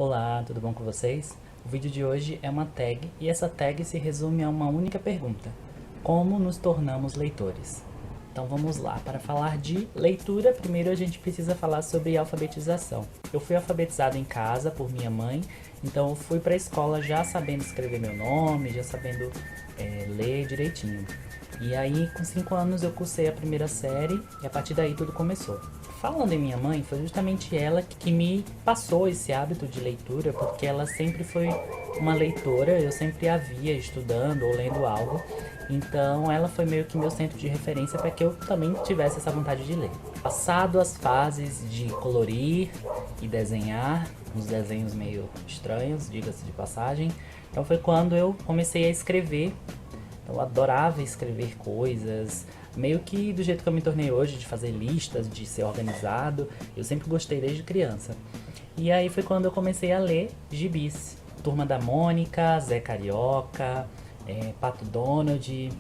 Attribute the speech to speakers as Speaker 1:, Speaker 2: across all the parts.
Speaker 1: Olá, tudo bom com vocês? O vídeo de hoje é uma tag e essa tag se resume a uma única pergunta: como nos tornamos leitores? Então vamos lá, para falar de leitura, primeiro a gente precisa falar sobre alfabetização. Eu fui alfabetizado em casa por minha mãe, então eu fui para a escola já sabendo escrever meu nome, já sabendo ler direitinho. E aí, com 5 anos, eu cursei a primeira série e a partir daí tudo começou. Falando em minha mãe, foi justamente ela que me passou esse hábito de leitura, porque ela sempre foi uma leitora, eu sempre a via estudando ou lendo algo. Então ela foi meio que meu centro de referência para que eu também tivesse essa vontade de ler. Passado as fases de colorir e desenhar, uns desenhos meio estranhos, diga-se de passagem, então foi quando eu comecei a escrever. Eu adorava escrever coisas, meio que do jeito que eu me tornei hoje, de fazer listas, de ser organizado. Eu sempre gostei desde criança. E aí foi quando eu comecei a ler gibis. Turma da Mônica, Zé Carioca, Pato Donald e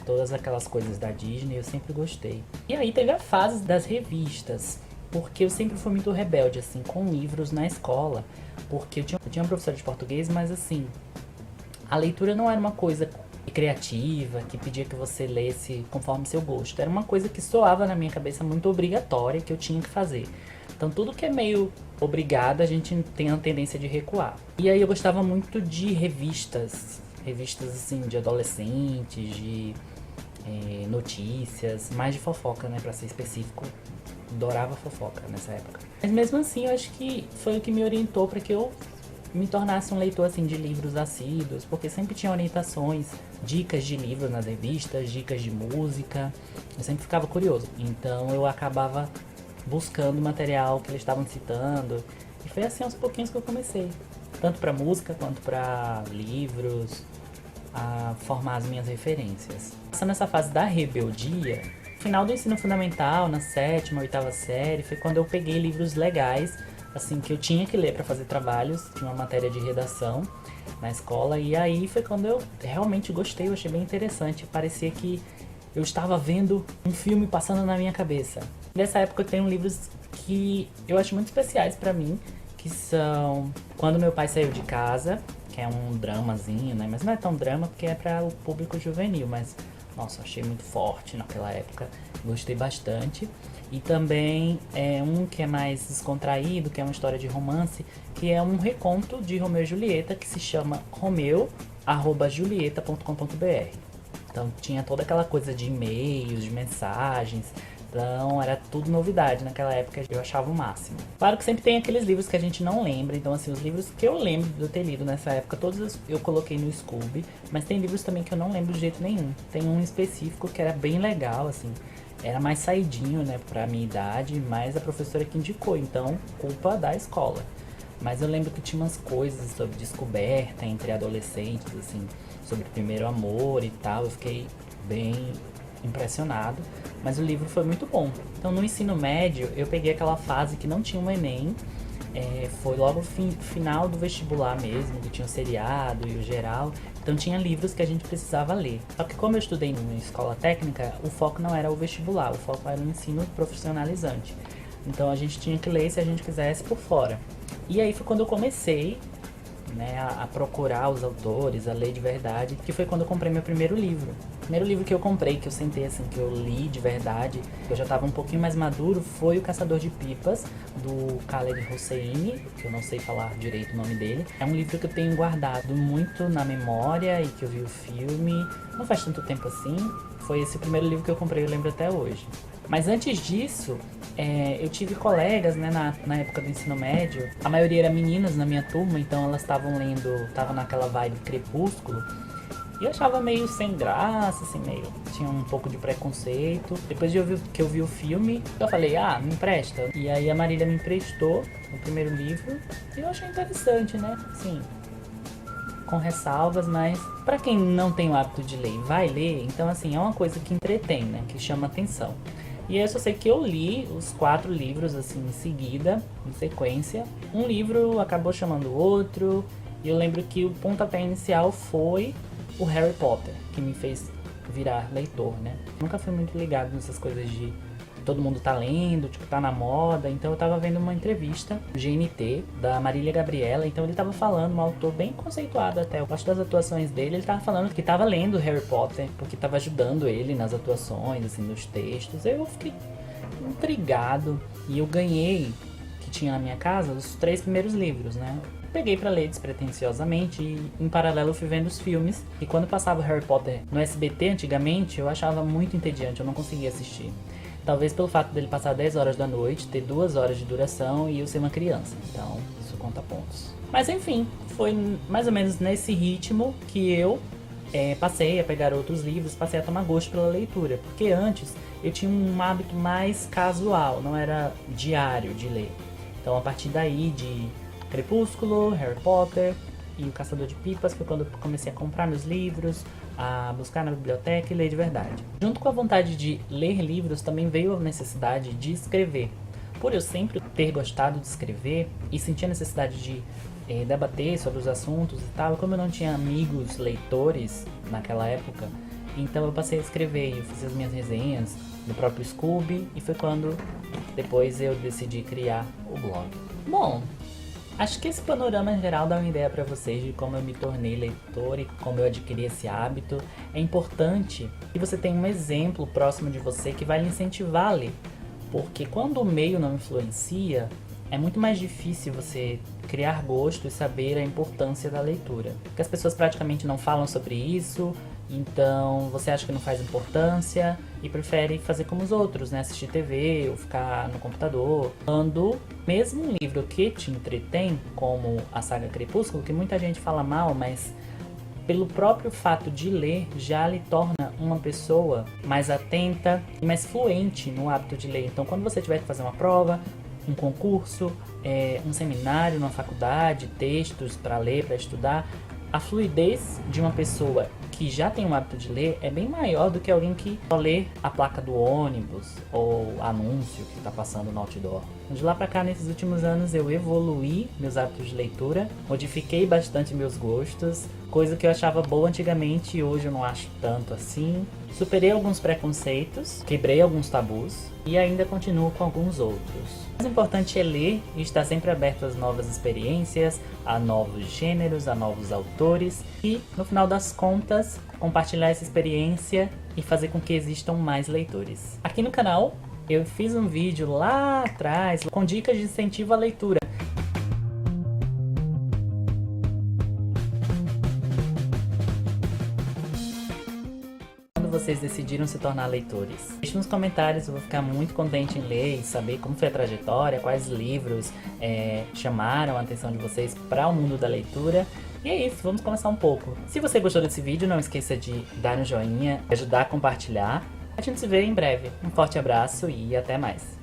Speaker 1: todas aquelas coisas da Disney, eu sempre gostei. E aí teve a fase das revistas, porque eu sempre fui muito rebelde, assim, com livros na escola. Porque eu tinha uma professora de português, mas assim, a leitura não era uma coisa criativa, que pedia que você lesse conforme seu gosto. Era uma coisa que soava na minha cabeça muito obrigatória, que eu tinha que fazer. Então tudo que é meio obrigado, a gente tem a tendência de recuar. E aí eu gostava muito de revistas assim, de adolescentes, de notícias, mais de fofoca, né, pra ser específico. Adorava fofoca nessa época. Mas mesmo assim, eu acho que foi o que me orientou para que eu me tornasse um leitor assim de livros assíduos, porque sempre tinha orientações, dicas de livros nas revistas, dicas de música. Eu sempre ficava curioso, então eu acabava buscando o material que eles estavam citando, e foi assim aos pouquinhos que eu comecei, tanto para música quanto para livros, a formar as minhas referências. Passando essa fase da rebeldia, final do ensino fundamental, na 7ª, 8ª série, foi quando eu peguei livros legais, assim, que eu tinha que ler para fazer trabalhos. Tinha uma matéria de redação na escola, e aí foi quando eu realmente gostei, eu achei bem interessante. Parecia que eu estava vendo um filme passando na minha cabeça. Nessa época eu tenho livros que eu acho muito especiais para mim, que são Quando Meu Pai Saiu de Casa, que é um dramazinho, né? Mas não é tão drama porque é para o público juvenil, mas nossa, achei muito forte naquela época, gostei bastante. E também é um que é mais descontraído, que é uma história de romance, que é um reconto de Romeu e Julieta, que se chama romeu@julieta.com.br. Então tinha toda aquela coisa de e-mails, de mensagens, então era tudo novidade naquela época, eu achava o máximo. Claro que sempre tem aqueles livros que a gente não lembra, então assim, os livros que eu lembro de eu ter lido nessa época, todos eu coloquei no Scooby, mas tem livros também que eu não lembro de jeito nenhum. Tem um específico que era bem legal, assim, era mais saidinho, né, pra minha idade, mas a professora que indicou, então culpa da escola. Mas eu lembro que tinha umas coisas sobre descoberta entre adolescentes, assim, sobre o primeiro amor e tal, eu fiquei bem impressionado, mas o livro foi muito bom. Então no ensino médio eu peguei aquela fase que não tinha um Enem, foi logo o final do vestibular mesmo, que tinha o seriado e o geral, então tinha livros que a gente precisava ler. Só que como eu estudei numa escola técnica, o foco não era o vestibular, o foco era o ensino profissionalizante. Então a gente tinha que ler se a gente quisesse por fora. E aí foi quando eu comecei, né, a procurar os autores, a ler de verdade, que foi quando eu comprei meu primeiro livro. O primeiro livro que eu comprei, que eu sentei assim, que eu li de verdade, que eu já estava um pouquinho mais maduro, foi O Caçador de Pipas, do Khaled Hosseini, que eu não sei falar direito o nome dele. É um livro que eu tenho guardado muito na memória e que eu vi o filme, não faz tanto tempo assim. Foi esse o primeiro livro que eu comprei, eu lembro até hoje. Mas antes disso, eu tive colegas, né, na época do ensino médio. A maioria era meninas na minha turma, então elas estavam estavam naquela vibe Crepúsculo. E eu achava meio sem graça, assim, tinha um pouco de preconceito. Depois que eu vi o filme, eu falei, me empresta. E aí a Marília me emprestou o primeiro livro e eu achei interessante, né, assim, com ressalvas, mas pra quem não tem o hábito de ler e vai ler, então assim, é uma coisa que entretém, né, que chama atenção. E eu só sei que eu li os 4 livros assim em seguida, em sequência. Um livro acabou chamando o outro, e eu lembro que o pontapé inicial foi o Harry Potter, que me fez virar leitor, né? Nunca fui muito ligado nessas coisas de todo mundo tá lendo, tipo, tá na moda. Então eu tava vendo uma entrevista do GNT, da Marília Gabriela, então ele tava falando, um autor bem conceituado até, eu gosto das atuações dele, ele tava falando que tava lendo Harry Potter, porque tava ajudando ele nas atuações, assim, nos textos. Eu fiquei intrigado e eu ganhei, que tinha na minha casa, os 3 primeiros livros, né? Peguei pra ler despretensiosamente e em paralelo fui vendo os filmes. E quando passava Harry Potter no SBT antigamente, eu achava muito entediante, eu não conseguia assistir. Talvez pelo fato dele passar 10 horas da noite, ter 2 horas de duração e eu ser uma criança. Então, isso conta pontos. Mas enfim, foi mais ou menos nesse ritmo que eu passei a pegar outros livros, passei a tomar gosto pela leitura. Porque antes eu tinha um hábito mais casual, não era diário de ler. Então a partir daí de Crepúsculo, Harry Potter e O Caçador de Pipas foi quando eu comecei a comprar meus livros, a buscar na biblioteca e ler de verdade. Junto com a vontade de ler livros também veio a necessidade de escrever. Por eu sempre ter gostado de escrever e sentir a necessidade de debater sobre os assuntos e tal, como eu não tinha amigos leitores naquela época, então eu passei a escrever, eu fiz as minhas resenhas no próprio Scooby e foi quando depois eu decidi criar o blog. Bom, acho que esse panorama geral dá uma ideia para vocês de como eu me tornei leitor e como eu adquiri esse hábito. É importante que você tenha um exemplo próximo de você que vai lhe incentivar a ler, porque quando o meio não influencia, é muito mais difícil você criar gosto e saber a importância da leitura. Porque as pessoas praticamente não falam sobre isso, então você acha que não faz importância e prefere fazer como os outros, né? Assistir TV ou ficar no computador. Quando mesmo um livro que te entretém, como a saga Crepúsculo, que muita gente fala mal, mas pelo próprio fato de ler já lhe torna uma pessoa mais atenta e mais fluente no hábito de ler. Então quando você tiver que fazer uma prova, um concurso, um seminário numa faculdade, textos para ler, para estudar, a fluidez de uma pessoa que já tem o hábito de ler é bem maior do que alguém que só lê a placa do ônibus ou anúncio que está passando no outdoor. De lá para cá, nesses últimos anos, eu evoluí meus hábitos de leitura, modifiquei bastante meus gostos, coisa que eu achava boa antigamente e hoje eu não acho tanto assim. Superei alguns preconceitos, quebrei alguns tabus e ainda continuo com alguns outros. O mais importante é ler e estar sempre aberto às novas experiências, a novos gêneros, a novos autores e, no final das contas, compartilhar essa experiência e fazer com que existam mais leitores. Aqui no canal eu fiz um vídeo lá atrás com dicas de incentivo à leitura. Vocês decidiram se tornar leitores? Deixe nos comentários, eu vou ficar muito contente em ler e saber como foi a trajetória, quais livros chamaram a atenção de vocês para o mundo da leitura. E é isso, vamos conversar um pouco. Se você gostou desse vídeo, não esqueça de dar um joinha, ajudar a compartilhar. A gente se vê em breve. Um forte abraço e até mais.